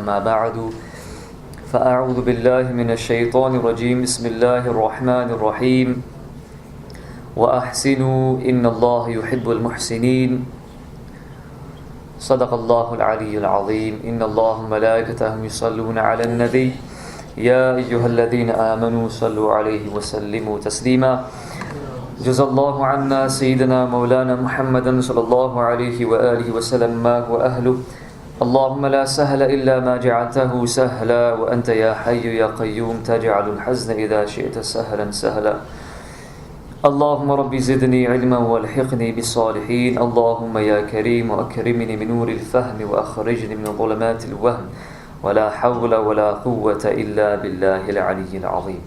أما بعد فأعوذ بالله من الشيطان الرجيم بسم الله الرحمن الرحيم وأحسنوا إن الله يحب المحسنين صدق الله العلي العظيم إن الله وملائكته يصلون على النبي يا أيها الذين آمنوا صلوا عليه وسلموا تسليما جزا الله عنا سيدنا مولانا محمدا صلى الله عليه وآله وسلم ما هو أهله اللهم لا سهل إلا ما جعلته سهلا وأنت يا حي يا قيوم تجعل الحزن إذا شئت سهلا سهلا اللهم رب زدني علما والحقني بالصالحين اللهم يا كريم وأكرمني من نور الفهم وأخرجني من ظلمات الوهم ولا حول ولا قوة إلا بالله العلي العظيم.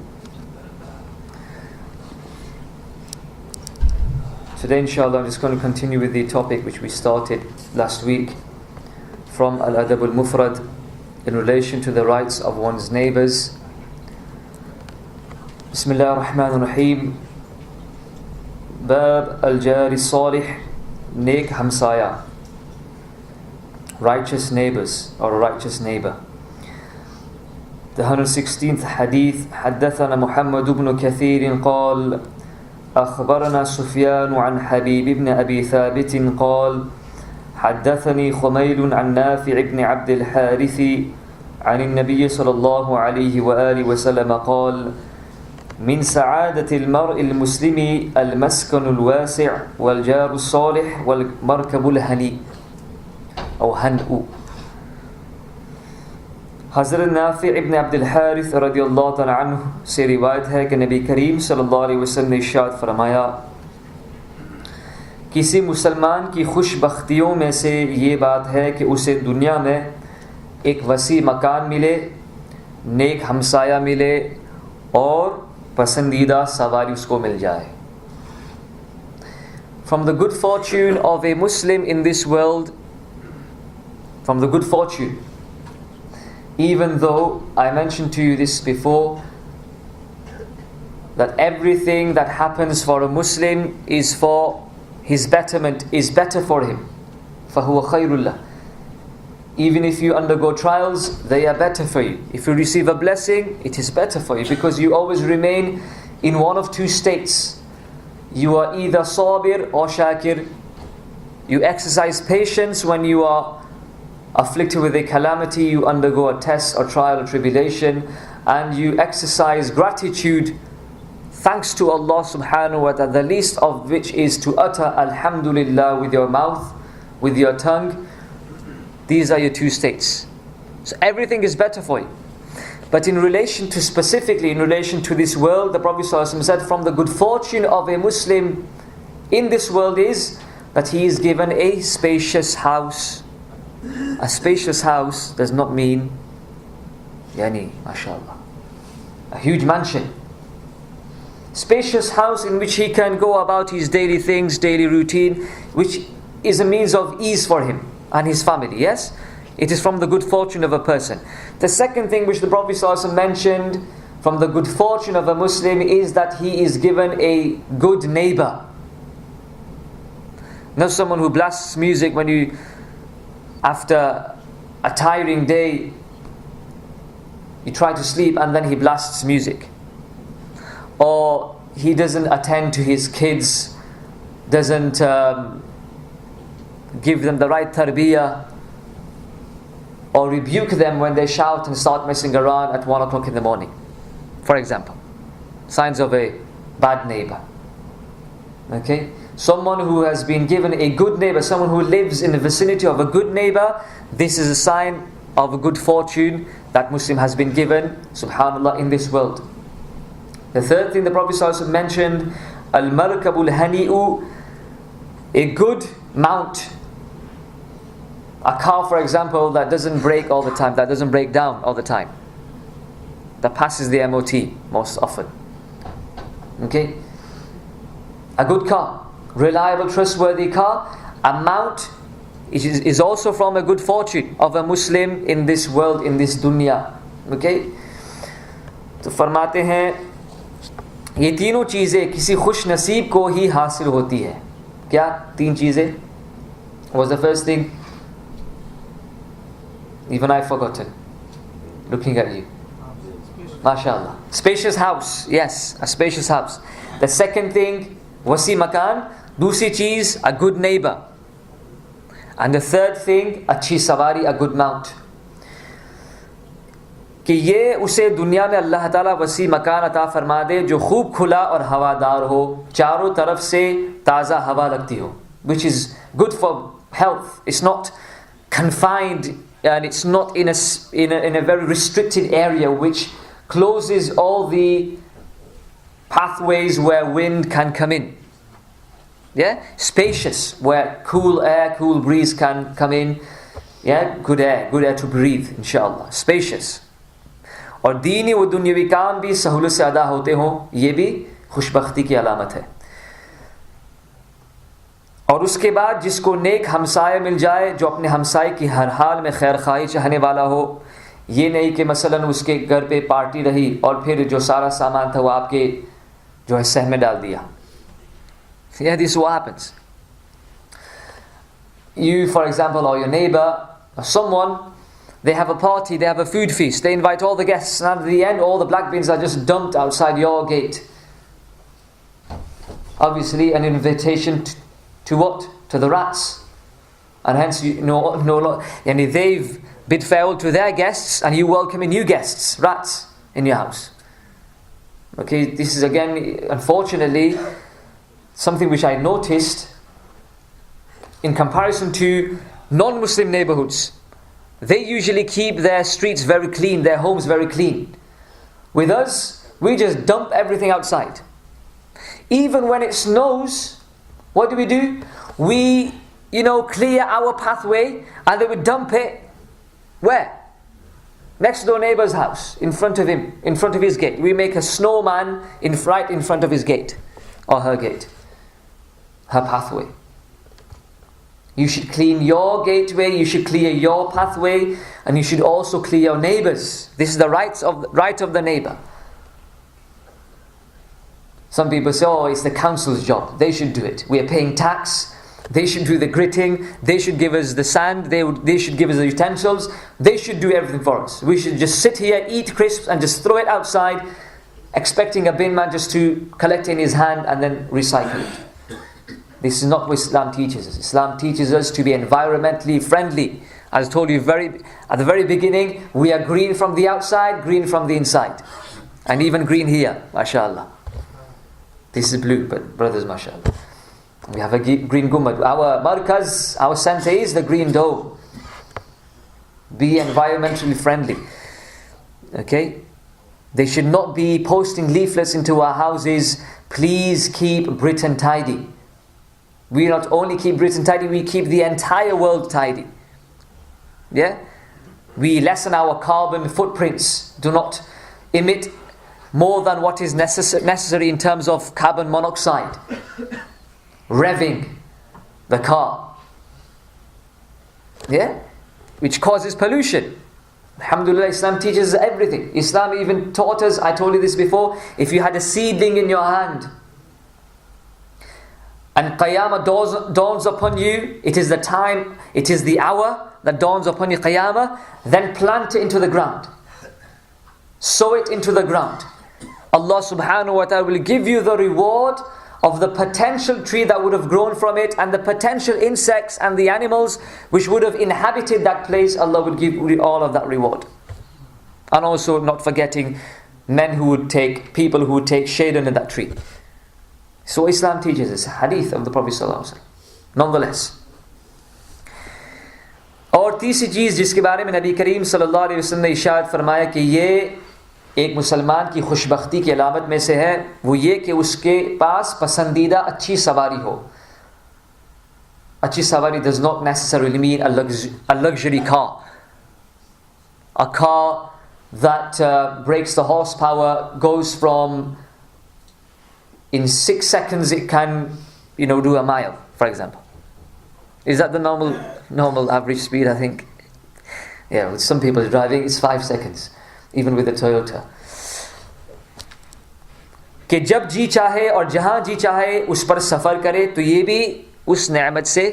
Today inshallah I'm just going to continue with the topic which we started last week from Al-Adab Al-Mufrad in relation to the rights of one's neighbors. Bismillah ar-Rahman ar-Rahim. Bab al-Jari Salih, Nek Hamsaya, righteous neighbors or a righteous neighbor. The 116th hadith. حدثنا محمد بن كثير قال أخبرنا سفيان عن حبيب بن أبي ثابت قال حدثني خميل عن نافع بن عبد الحارث عن النبي صلى الله عليه وآله وسلم قال من سعادة المرء المسلم المسكن الواسع والجار الصالح والمركب الهني أو هنء. हज़रत नाफ़ि इब्न अब्दुल हारिस रज़ियल्लाहु तआला अन्हु से रिवायत है कि नबी करीम सल्लल्लाहु अलैहि वसल्लम ने इरशाद फरमाया किसी मुसलमान की खुशबख्तियों में से ये बात है कि उसे दुनिया में एक वसी मकान मिले, नेक हमसाया मिले और पसंदीदा सवारी उसको मिल जाए. From the good fortune of a Muslim in this world, from the good fortune, even though I mentioned to you this before, that everything that happens for a Muslim is for his betterment, is better for him. فَهُوَ خَيْرُ اللَّهِ. Even if you undergo trials, they are better for you. If you receive a blessing, it is better for you, because you always remain in one of two states. You are either sabir or shakir. You exercise patience when you are afflicted with a calamity, you undergo a test or trial or tribulation, and you exercise gratitude, thanks to Allah subhanahu wa ta'ala, the least of which is to utter Alhamdulillah with your mouth, with your tongue. These are your two states. So everything is better for you. But in relation to, specifically in relation to this world, the Prophet ﷺ said from the good fortune of a Muslim in this world is that he is given a spacious house. A spacious house does not mean mashallah, a huge mansion. Spacious house in which he can go about his daily things, daily routine, which is a means of ease for him and his family. Yes, it is from the good fortune of a person. The second thing which the Prophet ﷺ mentioned from the good fortune of a Muslim is that he is given a good neighbor. Not someone who blasts music when you, after a tiring day, you try to sleep and then he blasts music. Or he doesn't attend to his kids, doesn't give them the right tarbiyah, or rebuke them when they shout and start messing around at 1 o'clock in the morning, for example. Signs of a bad neighbor. Okay? Someone who has been given a good neighbor, someone who lives in the vicinity of a good neighbor, this is a sign of a good fortune that Muslim has been given, subhanallah, in this world. The third thing the Prophet ﷺ mentioned, al-markabul hani'u, a good mount. A car, for example, that doesn't break all the time, that doesn't break down all the time, that passes the MOT most often. Okay? A good car, reliable, trustworthy car, a mount is also from a good fortune of a Muslim in this world, in this dunya. Okay? तो फरमाते हैं ये तीनों चीज़ें किसी खुश नसीब को ही हासिल होती है. क्या तीन चीज़ें? Was the first thing? Even I've forgotten. looking at you. MashaAllah. Spacious house. Yes, a spacious house. The second thing, wasi makan. Dusri cheez, a good neighbor. And the third thing, अच्छी सवारी, a good mount. कि ये उसे दुनिया में अल्लाह ताला वसी मकान अता फरमा दे जो खूब खुला और हवादार हो, चारों तरफ से ताज़ा हवा लगती हो, which is good for health. It's not confined and it's not in a very restricted area which closes all the pathways where wind can come in. Yeah, spacious, where cool air, cool breeze can come in. Yeah, good air to breathe, inshallah. Spacious. और दीनी व दुनियावी काम भी सहूलत से अदा होते हों, ये भी खुशबख्ती की अलामत है. और उसके बाद जिसको नेक हमसाया मिल जाए, जो अपने हमसाए की हर हाल में खैर खाई चाहने वाला हो. ये नहीं कि मसलन उसके घर पे पार्टी रही और फिर जो सारा सामान था वो आपके जो है सह में डाल दिया. Yeah, this is what happens. You, for example, or your neighbor, or someone, they have a party, they have a food feast, they invite all the guests, and at the end all the black bins are just dumped outside your gate. Obviously an invitation to what? To the rats. And hence and they've bid farewell to their guests and you welcome in new guests, rats, in your house. Okay, this is again, unfortunately, something which I noticed in comparison to non-Muslim neighborhoods. They usually keep their streets very clean, their homes very clean. With us, we just dump everything outside. Even when it snows, what do? We, clear our pathway and then we dump it. Where? Next door neighbor's house, in front of him, in front of his gate. We make a snowman right in front of his gate, or her gate, her pathway. You should clean your gateway, you should clear your pathway, and you should also clear your neighbors. This is the right of the neighbor. Some people say, it's the council's job, they should do it. We are paying tax, they should do the gritting, they should give us the sand, they should give us the utensils, they should do everything for us. We should just sit here, eat crisps, and just throw it outside, expecting a bin man just to collect in his hand and then recycle it. This is not what Islam teaches us. Islam teaches us to be environmentally friendly. As I told you at the very beginning, we are green from the outside, green from the inside. And even green here, mashallah. This is blue, but brothers, mashallah. We have a green gummad. Our markaz, our center is the green dome. Be environmentally friendly. Okay? They should not be posting leaflets into our houses, please keep Britain tidy. We not only keep Britain tidy, we keep the entire world tidy. Yeah? We lessen our carbon footprints. Do not emit more than what is necessary in terms of carbon monoxide. Revving the car. Yeah? Which causes pollution. Alhamdulillah, Islam teaches us everything. Islam even taught us, I told you this before, if you had a seedling in your hand, and Qiyamah dawns upon you, it is the hour that dawns upon you, Qiyamah, then plant it into the ground. Sow it into the ground. Allah subhanahu wa ta'ala will give you the reward of the potential tree that would have grown from it, and the potential insects and the animals which would have inhabited that place. Allah will give you all of that reward. And also not forgetting people who would take shade under that tree. So Islam teaches us, hadith of the Prophet ﷺ. Nonetheless. और तीसरी चीज़ जिसके बारे में नबी करीम सल्लल्लाहु अलैहि वसल्लम ने इरशाद फरमाया कि ये एक मुसलमान की खुशबख्ती की अलामत में से है, वो ये कि उसके पास पसंदीदा अच्छी सवारी हो. अच्छी सवारी does not necessarily mean a luxury car. A car that breaks the horsepower, goes from, in 6 seconds it can, do a mile, for example. Is that the normal average speed, I think? Yeah, with some people driving, it's 5 seconds. Even with a Toyota. कि जब जी चाहे और जहां जी चाहे उस पर सफर करे, तो ये भी उस नेमत से,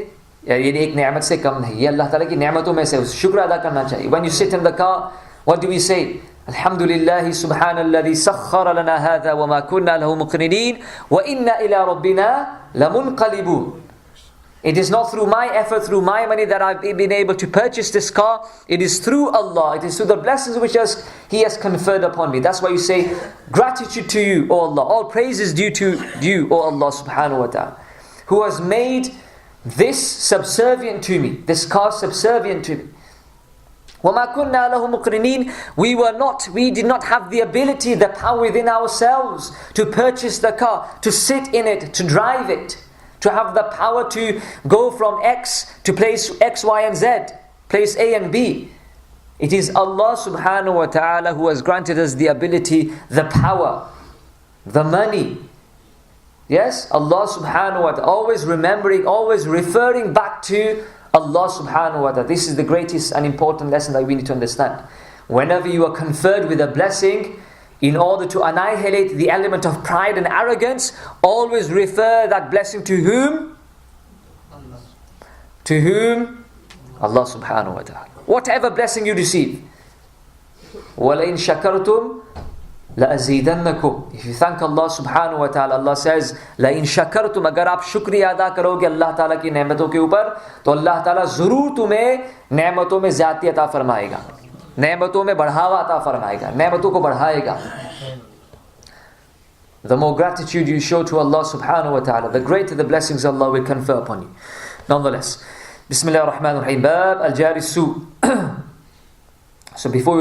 ये एक नेमत से कम नहीं. ये अल्लाह ताला की नेमतों में से शुक्र अदा करना चाहिए. When you sit in the car, What do we say? Alhamdulillahi subhanalladhi sakhkhara lana hadha wa ma kunna lahu muqrinin wa inna ila rabbina lamunqalibun. It is not through my effort, through my money that I've been able to purchase this car. It is through Allah. It is through the blessings which He has conferred upon me. That's why you say, gratitude to you, O Allah. All praise is due to you, O Allah subhanahu wa ta'ala, who has made this subservient to me, this car subservient to me. وَمَا كُنَّا لَهُ مُقْرِنِينَ. We did not have the ability, the power within ourselves to purchase the car, to sit in it, to drive it, to have the power to go from X to place X, Y and Z, place A and B. It is Allah subhanahu wa ta'ala who has granted us the ability, the power, the money. Yes, Allah subhanahu wa ta'ala, always remembering, always referring back to Allah subhanahu wa ta'ala. This is the greatest and important lesson that we need to understand. Whenever you are conferred with a blessing, in order to annihilate the element of pride and arrogance, always refer that blessing to whom? Allah. To whom? Allah subhanahu wa ta'ala. Whatever blessing you receive. وَلَئِن شَكَرْتُمْ لَأَزِيدَنَّكُمْ. If you thank Allah subhanahu wa ta'ala, Allah says, لَئِن شَكَرْتُمْ. अगर आप शुक्रिया अदा करोगे अल्लाह ताला की नेमतों के ऊपर, तो अल्लाह ताला ज़रूर तुम्हें नेमतों में ज़्यादती अता फरमाएगा, नेमतों में बढ़ावा अता फरमाएगा, नेमतों को बढ़ाएगा. The more gratitude you show to Allah subhanahu wa ta'ala, the greater the blessings Allah will confer upon you. Nonetheless, Bismillah ar-Rahman ar-Rahim. Bab al-Jari Su. So before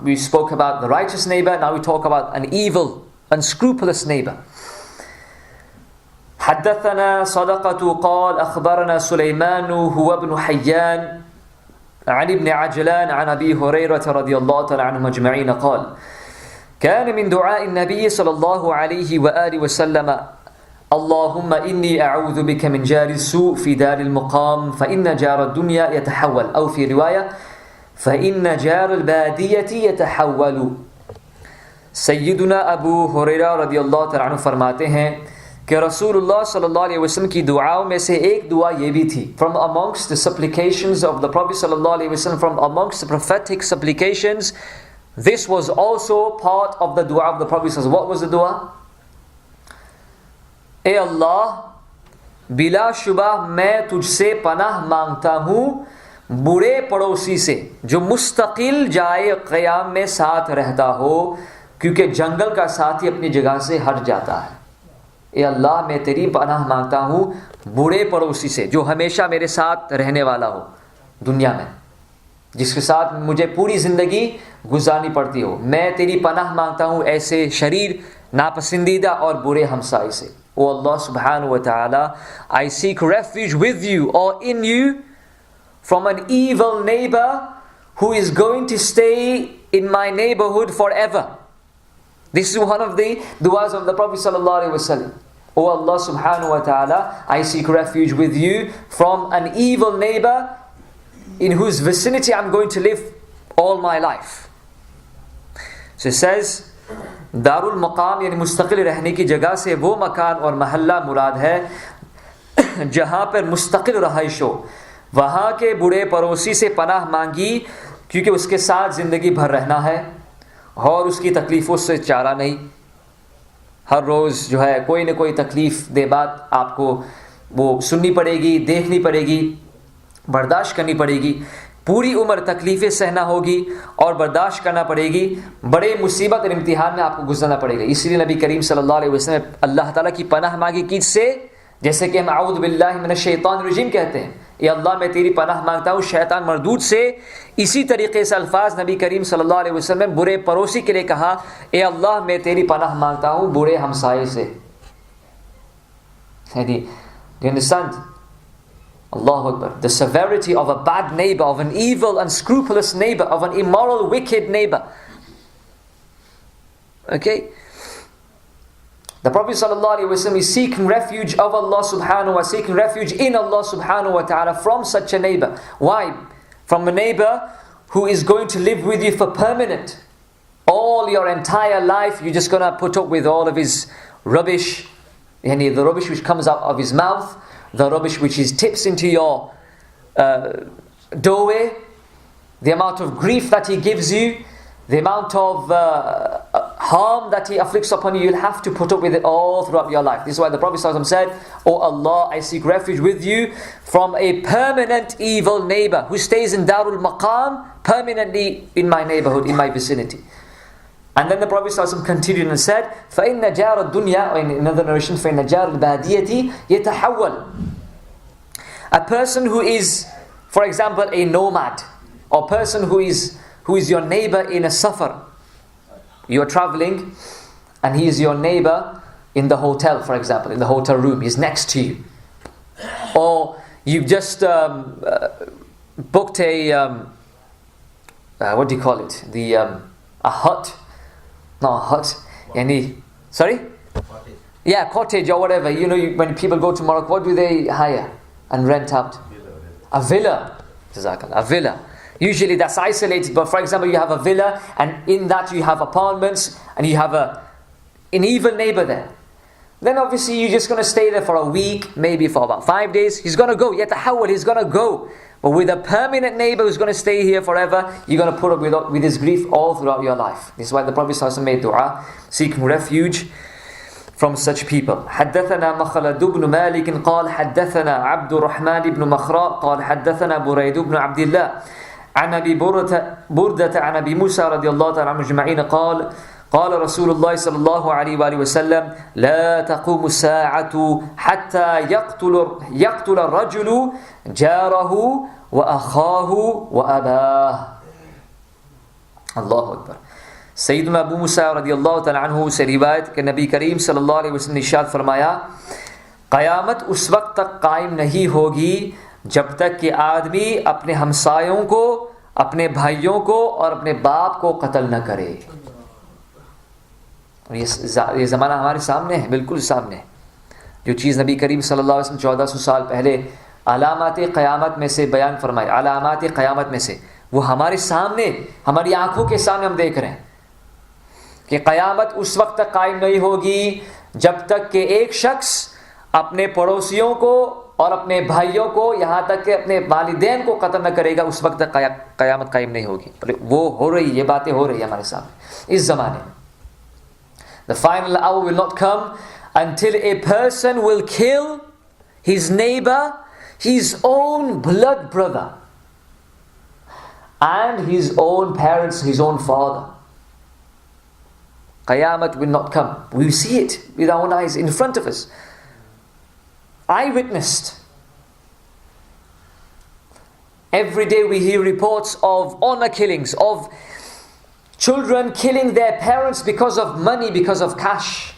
we spoke about the righteous neighbor, now we talk about an evil, unscrupulous neighbor. حدثنا صدقة قال أخبرنا سليمان هو ابن حيان عن ابن عجلان عن أبي هريرة رضي الله تعالى عنهم أجمعين قال كان من دعاء النبي صلى الله عليه وآله وسلم اللهم إني أعوذ بك من جار السوء في دار المقام فإن جار الدنيا يتحول أو في رواية فإن جار البادية يتحول. सय्यदुना Abu Huraira रदियल्लाहु तआला अन्हु फरमाते हैं कि रसूलुल्लाह सल्लल्लाहु अलैहि वसल्लम की दुआओं में से एक दुआ ये भी थी. From amongst the supplications of the Prophet sallallahu alaihi wasallam, from amongst the prophetic supplications, this was also part of the dua of the Prophet sallallahu alaihi wasallam. What was the dua? ए अल्लाह, बिला शुबह मैं तुझसे पनाह मांगता हूँ बुरे पड़ोसी से जो मुस्तकिल जाए क़याम में साथ रहता हो, क्योंकि जंगल का साथी अपनी जगह से हट जाता है. ए अल्लाह, मैं तेरी पनाह मांगता हूँ बुरे पड़ोसी से जो हमेशा मेरे साथ रहने वाला हो दुनिया में, जिसके साथ मुझे पूरी ज़िंदगी गुजारनी पड़ती हो. मैं तेरी पनाह मांगता हूँ ऐसे शरीर नापसंदीदा और बुरे हमसाए से. O Allah subhanahu wa ta'ala, I seek refuge with you or in you from an evil neighbor who is going to stay in my neighborhood forever. This is one of the du'as of the Prophet sallallahu alaihi wasallam. O Allah subhanahu wa ta'ala, I seek refuge with you from an evil neighbor in whose vicinity I'm going to live all my life. So it says, Darul मकाम यानी मुस्तकिल रहने की जगह से वो मकान और महल्ला मुराद है जहाँ पर मुस्तकिल रहाइश हो. वहाँ के बुरे पड़ोसी से पनाह मांगी क्योंकि उसके साथ ज़िंदगी भर रहना है और उसकी तकलीफ़ों से चारा नहीं. हर रोज़ जो है कोई न कोई तकलीफ़ दे बात आपको वो सुननी पड़ेगी, देखनी पड़ेगी, बर्दाश्त करनी पड़ेगी. पूरी उम्र तकलीफ़ें सहना होगी और बर्दाश्त करना पड़ेगी. बड़े मुसीबत और इम्तिहान में आपको गुजरना पड़ेगा. इसलिए नबी करीम सल्लल्लाहु अलैहि वसल्लम अल्लाह ताला की पनाह मांगी किससे? जैसे कि हम आऊज़ु बिल्लाहि मिनश शैतानिर रजीम कहते हैं, या अल्लाह मैं तेरी पनाह मांगता हूँ शैतान मरदूद से. इसी तरीके से अल्फाज नबी करीम सल्लल्लाहु अलैहि वसल्लम ने बुरे पड़ोसी के लिए कहा, ए अल्लाह मैं तेरी पनाह मांगता हूँ बुरे हमसाये से. Do you understand? Allahu Akbar. The severity of a bad neighbor, of an evil, unscrupulous neighbor, of an immoral, wicked neighbor. Okay? The Prophet ﷺ is seeking refuge of Allah subhanahu wa ta'ala, seeking refuge in Allah subhanahu wa ta'ala from such a neighbor. Why? From a neighbor who is going to live with you for permanent. All your entire life, you're just going to put up with all of his rubbish, the rubbish which comes out of his mouth, the rubbish which he tips into your doorway, the amount of grief that he gives you, the amount of harm that he afflicts upon you, you'll have to put up with it all throughout your life. This is why the Prophet ﷺ said, "O Allah, I seek refuge with you from a permanent evil neighbor who stays in Darul Maqam, permanently in my neighborhood, in my vicinity." And then the Prophet ﷺ continued and said, فَإِنَّ جَارَ الدُّنْيَا, or in another narration, فَإِنَّ جَارَ الْبَادِيَةِ يَتَحَوَّلُ. A person who is, for example, a nomad, or person who is your neighbor in a safar. You are traveling, and he is your neighbor in the hotel, for example, in the hotel room. He's next to you. Or you've just booked a, what do you call it? A hut. Not a hut. Sorry? Cottage. Yeah, cottage or whatever. You know, when people go to Morocco, what do they hire and rent out? A villa. A villa. Usually that's isolated, but for example, you have a villa, and in that you have apartments, and you have an evil neighbor there. Then obviously you're just going to stay there for a week, maybe for about 5 days. He's going to go. Yatahawwal, he's going to go. But with a permanent neighbor who's going to stay here forever, you're going to put up with his grief all throughout your life. This is why the Prophet ﷺ made dua, seeking refuge from such people. حدثنا مخلد بن مالك قال حدثنا عبد الرحمن بن مخراء قال حدثنا بريد بن عبد الله عن أبي بردة عن أبي موسى رضي الله تعالى عنه أجمعين قال قال رسول الله صلى الله عليه وآله وسلم لا تقوم الساعة حتى يقتل الرجل جاره وأخاه وأباه. الله أكبر. सैयदना अबू मूसा रदियल्लाहु तआला अन्हु से रिवायत कि नबी करीम सल्लल्लाहु अलैहि वसल्लम ने इरशाद फरमाया, क़यामत उस वक्त तक कायम नहीं होगी जब तक कि आदमी अपने हमसायों को, अपने भाइयों को और अपने बाप को कत्ल न करे। और ये ज़माना हमारे सामने है, बिल्कुल सामने है। जो चीज़ नबी करीम सल्लल्लाहु अलैहि वसल्लम 1400 साल पहले अलामात क़यामत में से बयान फरमाए, अलामात क़यामत में से, वो हमारे सामने, हमारी आंखों के सामने हम देख रहे हैं कि क़यामत उस वक्त तक कायम नहीं होगी जब तक कि एक शख्स अपने पड़ोसियों को और अपने भाइयों को, यहाँ तक कि अपने वालिदैन को कत्ल न करेगा, उस वक्त तक क़यामत कायम नहीं होगी। वो हो रही, ये बातें हो रही है हमारे सामने इस ज़माने में। The final hour will not come until a person will kill his neighbor, his own blood brother, and his own parents, his own father. Qiyamah will not come. We see it with our own eyes in front of us. I witnessed. Every day we hear reports of honor killings, of children killing their parents because of money, because of cash,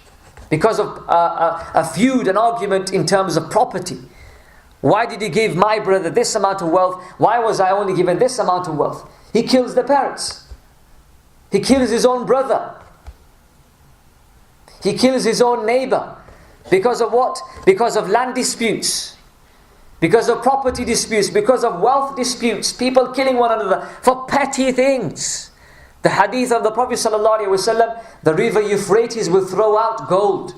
because of a feud, an argument in terms of property. Why did he give my brother this amount of wealth? Why was I only given this amount of wealth? He kills the parents. He kills his own brother. He kills his own neighbor. Because of what? Because of land disputes. Because of property disputes. Because of wealth disputes. People killing one another for petty things. The hadith of the Prophet ﷺ, the river Euphrates will throw out gold.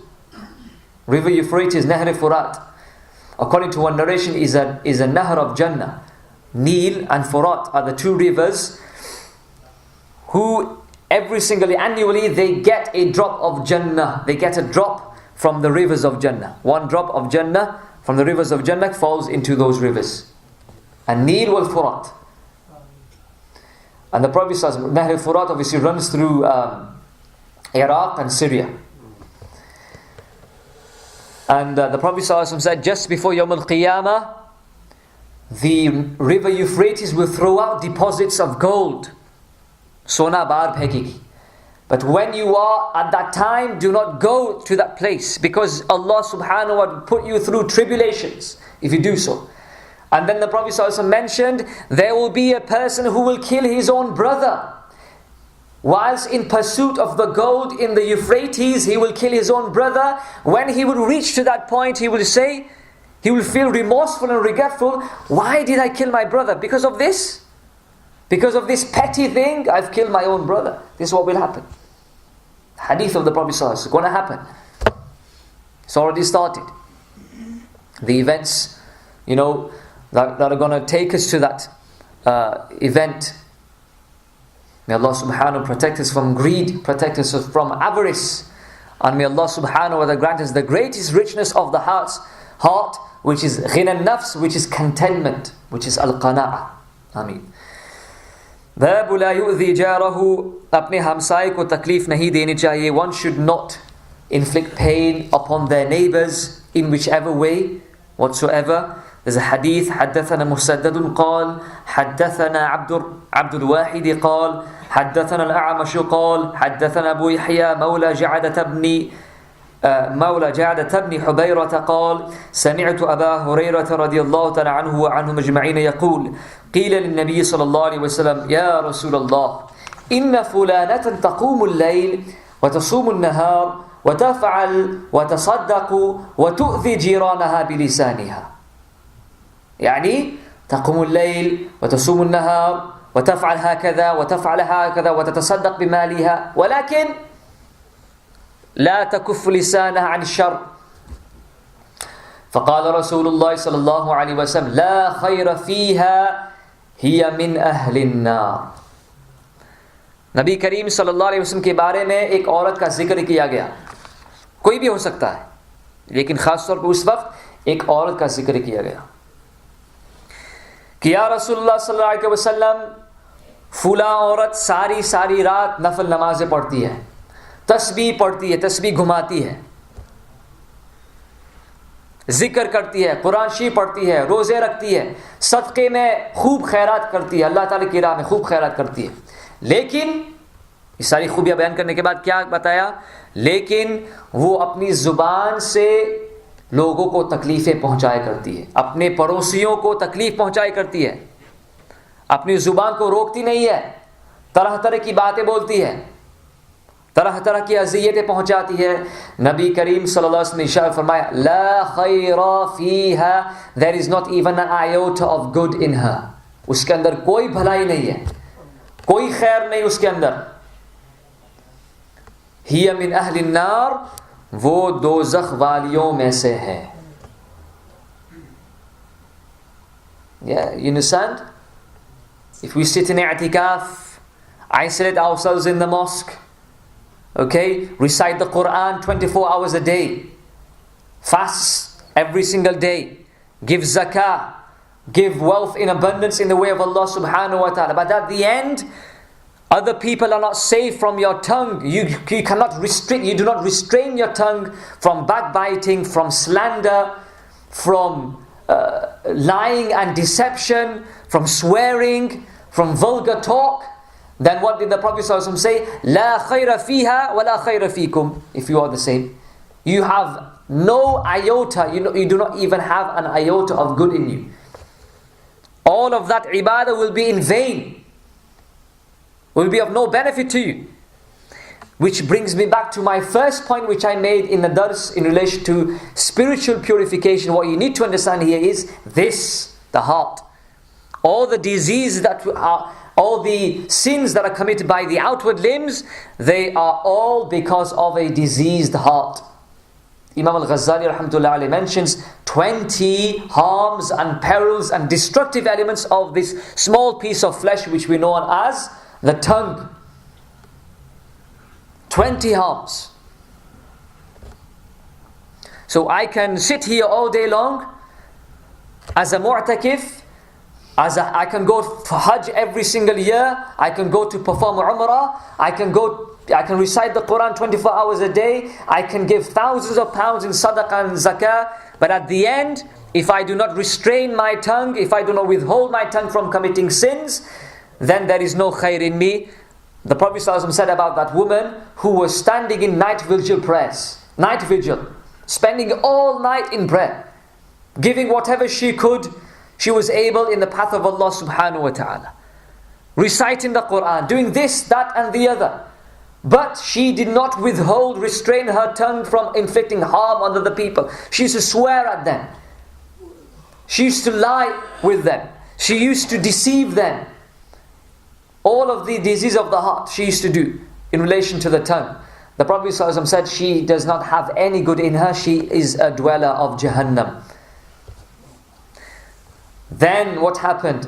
River Euphrates, Nahr Furat, according to one narration, is a Nahr of Jannah. Nil and Furat are the two rivers who every single annually they get a drop of Jannah. They get a drop from the rivers of Jannah. One drop of Jannah from the rivers of Jannah falls into those rivers. And Nil wal Furat. And the Prophet says, Nahr al-Furat obviously runs through Iraq and Syria. And the Prophet said, just before Yawm al-Qiyamah, the river Euphrates will throw out deposits of gold. Sona bar phekegi. But when you are at that time, do not go to that place, because Allah subhanahu wa ta'ala will put you through tribulations if you do so. And then the Prophet ﷺ mentioned, there will be a person who will kill his own brother. Whilst in pursuit of the gold in the Euphrates, he will kill his own brother. When he will reach to that point, he will say, he will feel remorseful and regretful. Why did I kill my brother? Because of this? Because of this petty thing, I've killed my own brother. This is what will happen. Hadith of the Prophet ﷺ is going to happen. It's already started. The events, that are going to take us to that event. May Allah subhanahu protect us from greed, protect us from avarice. And may Allah subhanahu wa ta'ala grant us the greatest richness of the heart, which is ghina nafs, which is contentment, which is al-qana'a. Ameen. باب لا يؤذي جاره, अपने हमसाए को तकलीफ नहीं देनी चाहिए. One should not inflict pain upon their neighbors in whichever way whatsoever. There's a hadith, حدثنا مسدد قال حدثنا عبد الواحد قال حدثنا الأعمش قال حدثنا أبو يحيى مولى جعدة بن حبيرة قال سمعت أبا هريرة رضي الله تعالى عنه وعنهم أجمعين يقول قيل للنبي صلى الله عليه وسلم يا رسول الله إن فلانة تقوم الليل وتصوم النهار وتفعل وتصدق وتؤذي جيرانها بلسانها. يعني تقوم الليل وتصوم النهار وتفعل هكذا وتفعل هكذا وتتصدق بمالها ولكن لا تكف لسانها عن الشر. فقال رسول الله صلى الله عليه وسلم لا خير فيها هي من أهل النار. नबी करीम सल्लल्लाहु अलैहि वसल्लम के बारे में एक औरत का जिक्र किया गया. कोई भी हो सकता है, लेकिन खास तौर पर उस वक्त एक औरत का जिक्र किया गया कि या रसूलुल्लाह सल्लल्लाहु अलैहि वसल्लम फुला औरत सारी रात नफल नमाजें पढ़ती है, तस्बीह पढ़ती है, तस्बीह घुमाती है, जिक्र करती है, कुरान शरीफ पढ़ती है, रोज़े रखती है, सदक़े में खूब खैरात करती है, अल्लाह ताला की राह में खूब खैरात करती है. लेकिन ये सारी खूबियाँ बयान करने के बाद क्या बताया? लेकिन वो अपनी ज़ुबान से लोगों को तकलीफ़ें पहुँचाया करती है, अपने पड़ोसियों को तकलीफ़ पहुँचाया करती है, अपनी ज़ुबान को रोकती नहीं है, तरह तरह की बातें बोलती है, तरह तरह की अज़ियतें पहुँचाती है. नबी करीम सल्लल्लाहु अलैहि वसल्लम ने इरशाद फरमाया ला खैरा फीहा, there is not even an iota of good in her. उसके अंदर कोई भलाई नहीं है, कोई खैर नहीं उसके अंदर. हिया मिन अहलिन नार, वो दोज़ख वालियों में से है. Yeah, you understand? If we sit in i'tikaf, isolate ourselves in the mosque, okay, recite the Quran 24 hours a day, fast every single day, give zakah, give wealth in abundance in the way of Allah subhanahu wa ta'ala, but at the end other people are not safe from your tongue. You cannot restrict, you do not restrain your tongue from backbiting, from slander, from lying and deception, from swearing, from vulgar talk. Then what did the Prophet ﷺ say? La khayra fiha wa la khayra fikum. If you are the same, you have no iota, you do not even have an iota of good in you. All of that ibadah will be in vain, will be of no benefit to you. Which brings me back to my first point which I made in the dars in relation to spiritual purification. What you need to understand here is this, the heart. All the diseases that are, all the sins that are committed by the outward limbs, they are all because of a diseased heart. Imam Al-Azhari rahmatullah alayhi mentions 20 harms and perils and destructive elements of this small piece of flesh which we know as the tongue. 20 harms. So I can sit here all day long as a mu'takif, I can go for Hajj every single year, I can go to perform Umrah, I can recite the Quran 24 hours a day, I can give thousands of pounds in sadaqah and zakah, but at the end, if I do not restrain my tongue, if I do not withhold my tongue from committing sins, then there is no khair in me. The Prophet ﷺ said about that woman who was standing in night vigil prayers, night vigil, spending all night in prayer, giving whatever she could, she was able in the path of Allah subhanahu wa ta'ala, reciting the Quran, doing this, that and the other. But she did not withhold, restrain her tongue from inflicting harm on other people. She used to swear at them. She used to lie with them. She used to deceive them. All of the disease of the heart she used to do in relation to the tongue. The Prophet ﷺ said she does not have any good in her. She is a dweller of Jahannam. Then what happened?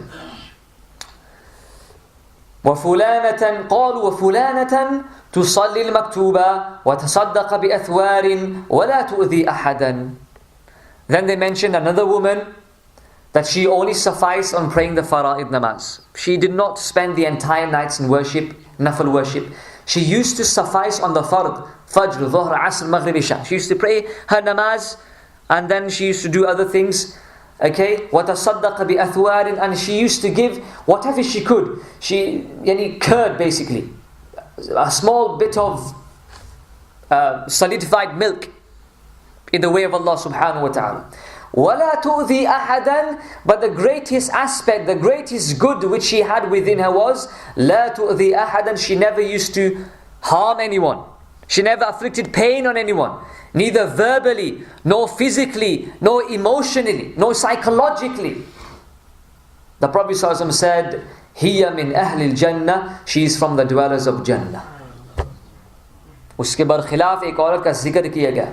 وفلانة قالوا وفلانة تصلي المكتوبة وتصدق بأثوار ولا تؤذي أحدا. Then they mentioned another woman that she only sufficed on praying the fara'id namaz. She did not spend the entire nights in worship, nafil worship. She used to suffice on the fard, fajr, dhuhr, asr, maghrib, isha. She used to pray her namaz and then she used to do other things. Okay, وَتَصَدَّقَ بِأَثْوَارٍ, and she used to give whatever she could. She, curd basically. A small bit of solidified milk in the way of Allah subhanahu wa ta'ala. وَلَا تُؤْذِي أَحَدًا, but the greatest aspect, the greatest good which she had within her was لَا تُؤْذِي أَحَدًا. She never used to harm anyone. She never afflicted pain on anyone. Neither verbally, nor physically, nor emotionally, nor psychologically. The Prophet ﷺ said, هِيَ مِنْ أَهْلِ الْجَنَّةِ, she is from the dwellers of Jannah. उसके बरखिलाफ एक औरत का जिक्र किया गया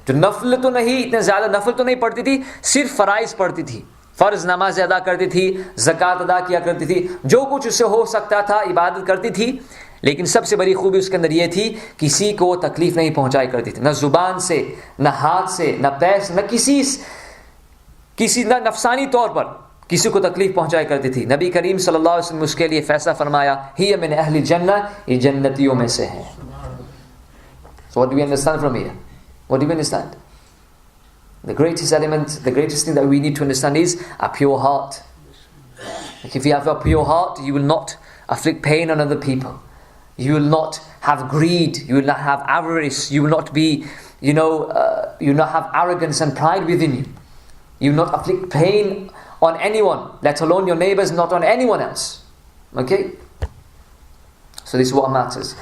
जो नफल तो नहीं, इतने ज़्यादा नफल तो नहीं पढ़ती थी, सिर्फ फ़राइज़ पढ़ती थी, फ़र्ज़ नमाज अदा करती थी, ज़कात अदा किया करती थी, जो कुछ उससे हो सकता था इबादत करती थी. लेकिन सबसे बड़ी खूबी उसके अंदर ये थी, किसी को तकलीफ़ नहीं पहुंचाई करती थी, न ज़ुबान से, न हाथ से, न पैर से, न किसी न नफसानी तौर पर किसी को तकलीफ़ पहुंचाई करती थी. नबी करीम सल्लल्लाहु अलैहि वसल्लम उसके लिए फ़ैसला फरमाया, हिय मिन अहली जन्नह, ये जन्नतियों में से है. So what do we understand from here? What do we understand? The greatest element, the greatest thing that we need to understand is a pure heart. Like if you have a pure heart, you will not afflict pain on other people. You will not have greed. You will not have avarice. You will not be, you will not have arrogance and pride within you. You will not afflict pain on anyone, let alone your neighbors, not on anyone else. Okay? So this is what matters.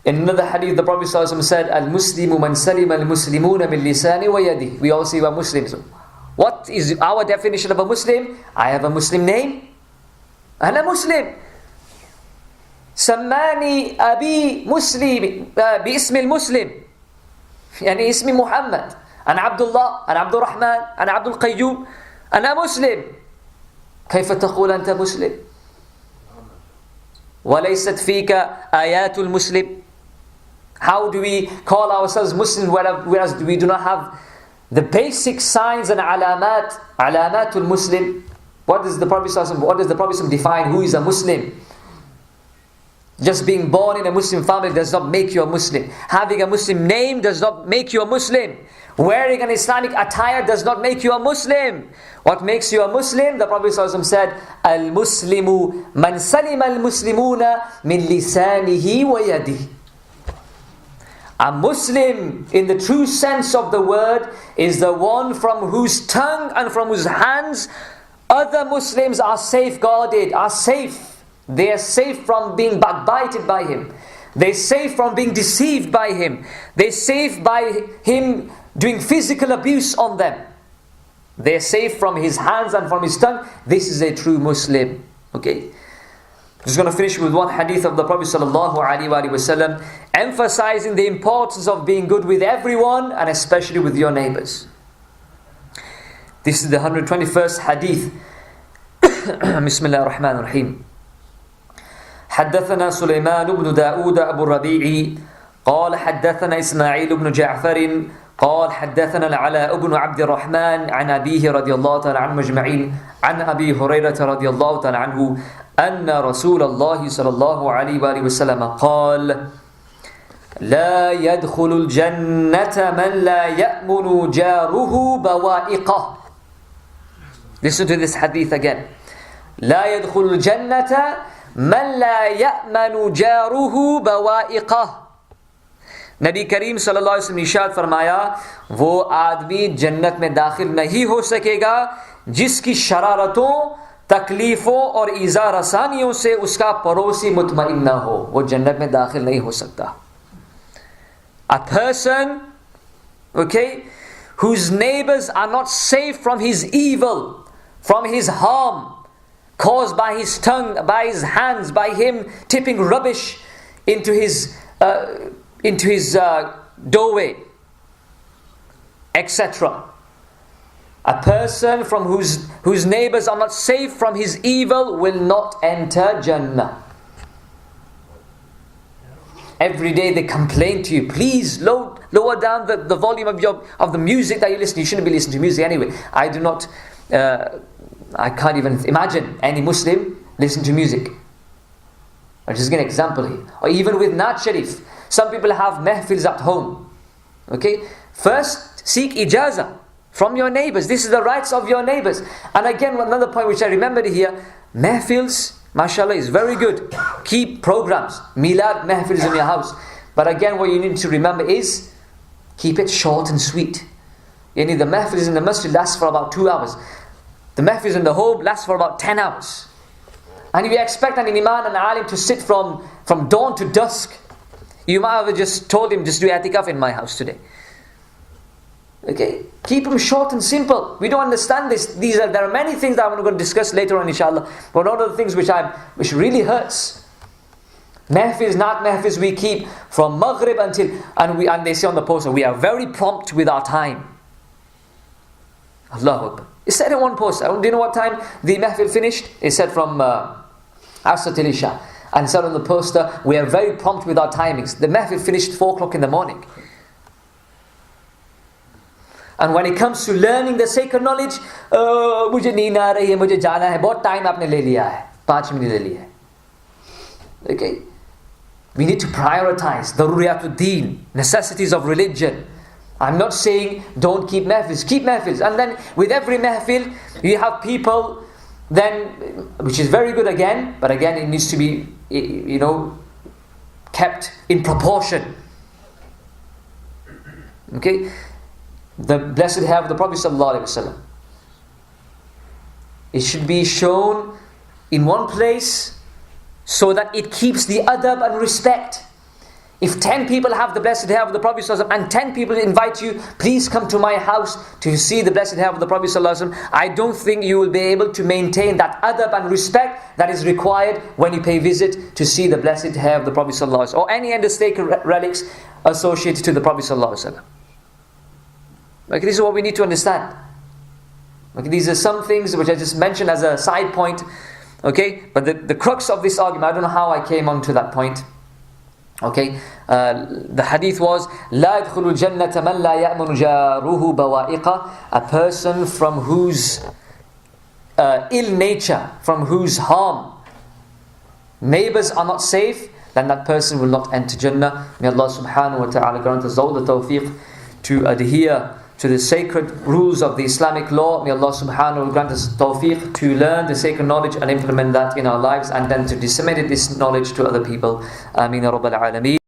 In another hadith, the Prophet ﷺ said, Al-Muslimu man salima al-Muslimuna min lisani wa yadi. We all say we are Muslims. What is our definition of a Muslim? I have a Muslim name. And a Muslim. Sammani abi Muslim bi-ismi al-Muslim. Yani ismi Muhammad. Ana Abdullah, ana Abdul Rahman, ana Abdul Qayyum. Ana Muslim. كيف تقول أنت مسلم؟ وليست فيك آيات المسلم. How do we call ourselves Muslims whereas we do not have the basic signs and alamatul Muslim? What does the Prophet define who is a Muslim? Just being born in a Muslim family does not make you a Muslim. Having a Muslim name does not make you a Muslim. Wearing an Islamic attire does not make you a Muslim. What makes you a Muslim? The Prophet ﷺ said, Al-Muslimu man salima al-Muslimuna min lisanihi wa yadihi. A Muslim, in the true sense of the word, is the one from whose tongue and from whose hands other Muslims are safeguarded, are safe. They are safe from being backbited by him. They're safe from being deceived by him. They're safe by him doing physical abuse on them. They're safe from his hands and from his tongue. This is a true Muslim. Okay? Just going to finish with one hadith of the Prophet ﷺ, emphasizing the importance of being good with everyone and especially with your neighbors. This is the 121st hadith. Bismillah ar-Rahman ar-Rahim. حدثنا سليمان بن داود أبو الربيع قال حدثنا إسماعيل بن جعفر قال حدثنا العلاء بن عبد الرحمن عن أبيه رضي الله تعالى عنه مجمعين عن أبي هريرة رضي الله تعالى عنه أن رسول الله صلى الله عليه وآله وسلم قال لا يدخل الجنة من لا يأمن جاره بوائقه. Listen to this hadith again. لا يدخل الجنة من لا يأمن جاره بوائقه. नबी करीम सल्लल्लाहु अलैहि वसल्लम ने इरशाद फरमाया, वो आदमी जन्नत में दाखिल नहीं हो सकेगा जिसकी शरारतों, तकलीफ़ों और ईज़ा रसानियों से उसका पड़ोसी मुतमईन ना हो. वो जन्नत में दाखिल नहीं हो सकता. A person, okay, whose neighbors are not safe from his evil, from his harm caused by his tongue, by his hands, by him tipping rubbish into his doorway, etc. A person from whose neighbors are not safe from his evil will not enter Jannah. Every day they complain to you, please lower down the volume of the music that you listen to. You shouldn't be listening to music anyway. I can't even imagine any Muslim listen to music. I'll just give an example here. Or even with Naat Sharif. Some people have mehfils at home. Okay? First, seek ijazah from your neighbors. This is the rights of your neighbors. And again, another point which I remembered here, mehfils, mashallah, is very good. Keep programs, milad mehfils in your house. But again, what you need to remember is, keep it short and sweet. The mehfils in the masjid lasts for about 2 hours. The mehfils in the home lasts for about 10 hours. And if you expect an imam and an alim to sit from dawn to dusk, you might have just told him, just do i'tikaf in my house today. Okay? Keep them short and simple. We don't understand this. There are many things that I'm going to discuss later on, inshallah. But one of the things which really hurts, mehfils, not mehfils, we keep from maghrib until, and they say on the poster, we are very prompt with our time. Allahu Akbar. It said in one poster, do you know what time the mehfil finished? It said from Asr till Isha. And said on the poster, we are very prompt with our timings. The mehfil finished 4 o'clock in the morning. And when it comes to learning the sacred knowledge, mujhe neend aa rahi hai, mujhe jana hai, bahut time aapne le liya hai, 5 minute le liya hai. Okay? We need to prioritize daruriyatul deen, necessities of religion. I'm not saying don't keep mehfils. Keep mehfils. And then with every mehfil, you have people then, which is very good again, but again it needs to be, kept in proportion. Okay? The blessed hair of the Prophet ﷺ. It should be shown in one place so that it keeps the adab and respect. If 10 people have the blessed hair of the Prophet ﷺ and 10 people invite you, please come to my house to see the blessed hair of the Prophet ﷺ, I don't think you will be able to maintain that adab and respect that is required when you pay visit to see the blessed hair of the Prophet ﷺ or any other sacred relics associated to the Prophet ﷺ. Okay, this is what we need to understand. Okay, these are some things which I just mentioned as a side point. Okay, but the crux of this argument, I don't know how I came on to that point. Okay, the hadith was لا يدخل الجنة من لا يأمن جاره بوائقه, a person from whose ill nature, from whose harm neighbors are not safe, then that person will not enter Jannah. May Allah subhanahu wa ta'ala grant us all the tawfiq to adhere to the sacred rules of the Islamic law. May Allah subhanahu wa ta'ala grant us tawfiq to learn the sacred knowledge and implement that in our lives, and then to disseminate this knowledge to other people. Ameen ya Rabbal Alameen.